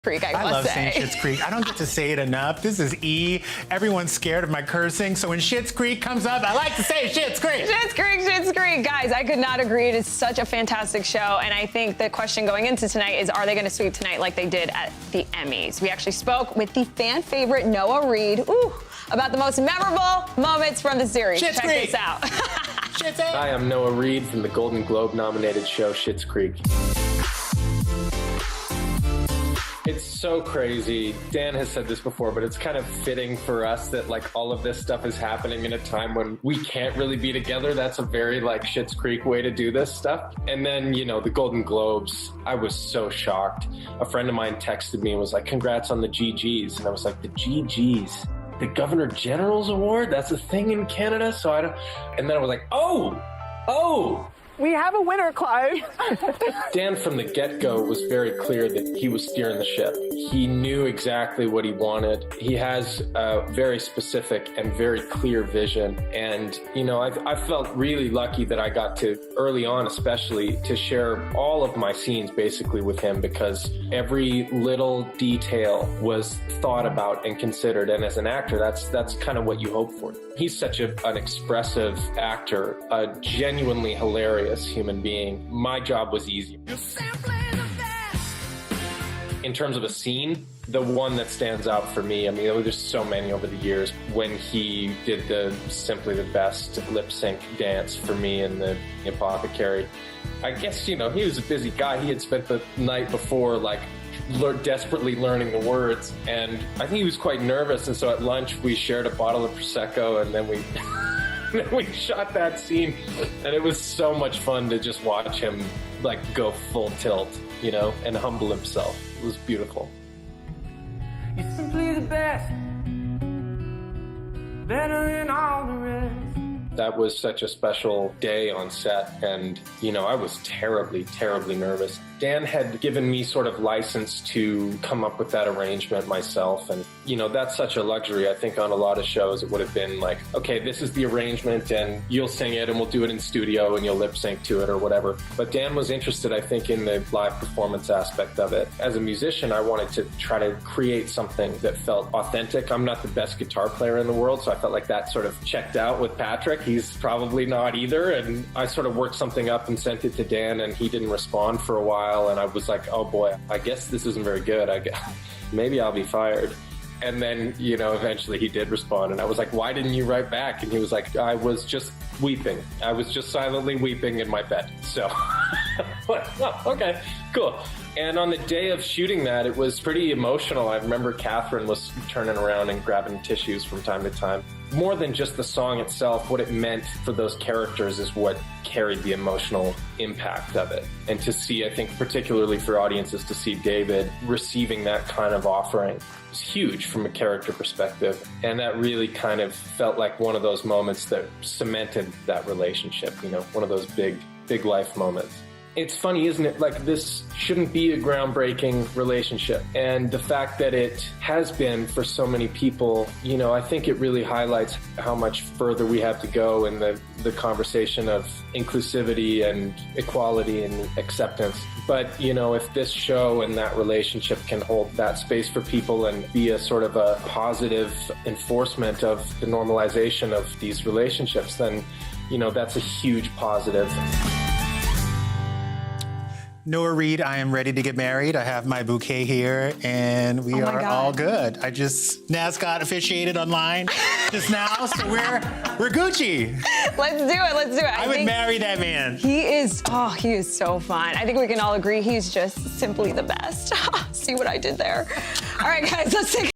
Creek, I love must say. saying Schitt's Creek. I don't get to say it enough. This is E. Everyone's scared of my cursing, so when Schitt's Creek comes up, I like to say Schitt's Creek. Schitt's Creek, Schitt's Creek. Guys, I could not agree. It is such a fantastic show, and I think the question going into tonight is, are they going to sweep tonight like they did at the Emmys? We actually spoke with the fan favorite Noah Reid about the most memorable moments from the series. Schitt's Check Creek. this out. Hi, I'm Noah Reid from the Golden Globe nominated show Schitt's Creek. It's so crazy. Dan has said this before, but it's kind of fitting for us that like all of this stuff is happening in a time when we can't really be together. That's a very like Schitt's Creek way to do this stuff. And then, you know, the Golden Globes, I was so shocked. A friend of mine texted me and was like, congrats on the GGs. And I was like, the GGs? The Governor General's Award? That's a thing in Canada? So I don't... And then I was like, oh! We have a winner, Clive. Dan from the get-go was very clear that he was steering the ship. He knew exactly what he wanted. He has a very specific and very clear vision. And, you know, I felt really lucky that I got to, early on especially, to share all of my scenes basically with him, because every little detail was thought about and considered. And as an actor, that's kind of what you hope for. He's such an expressive actor, a genuinely hilarious human being. My job was easy. In terms of a scene, the one that stands out for me, I mean, there's so many over the years, when he did the Simply the Best lip sync dance for me in the Apothecary. I guess, you know, he was a busy guy. He had spent the night before, like, desperately learning the words, and I think he was quite nervous, and so at lunch we shared a bottle of Prosecco, and then we shot that scene, and it was so much fun to just watch him like go full tilt, you know, and humble himself. It was beautiful. You're simply the best, better than all the rest. That was such a special day on set, and, you know, I was terribly, terribly nervous. Dan had given me sort of license to come up with that arrangement myself, and, you know, that's such a luxury. I think on a lot of shows it would have been like, okay, this is the arrangement, and you'll sing it, and we'll do it in studio, and you'll lip sync to it or whatever. But Dan was interested, I think, in the live performance aspect of it. As a musician, I wanted to try to create something that felt authentic. I'm not the best guitar player in the world, so I felt like that sort of checked out with Patrick. He's probably not either, and I sort of worked something up and sent it to Dan, and he didn't respond for a while, and I was like, oh boy, I guess this isn't very good. Maybe I'll be fired. And then, you know, eventually he did respond, and I was like, why didn't you write back? And he was like, I was just weeping. I was just silently weeping in my bed. So, oh, okay, cool. And on the day of shooting that, it was pretty emotional. I remember Catherine was turning around and grabbing tissues from time to time. More than just the song itself, what it meant for those characters is what carried the emotional impact of it. And to see, I think, particularly for audiences, to see David receiving that kind of offering was huge from a character perspective. And that really kind of felt like one of those moments that cemented that relationship, you know, one of those big life moments. It's funny, isn't it? Like, this shouldn't be a groundbreaking relationship. And the fact that it has been for so many people, you know, I think it really highlights how much further we have to go in the conversation of inclusivity and equality and acceptance. But, you know, if this show and that relationship can hold that space for people and be a sort of a positive enforcement of the normalization of these relationships, then, you know, that's a huge positive. Noah Reid, I am ready to get married. I have my bouquet here, and we are all good. I just NASCAR officiated online just now, so we're Gucci. Let's do it. Let's do it. I would marry that man. He is so fun. I think we can all agree he's just simply the best. See what I did there? All right, guys, let's take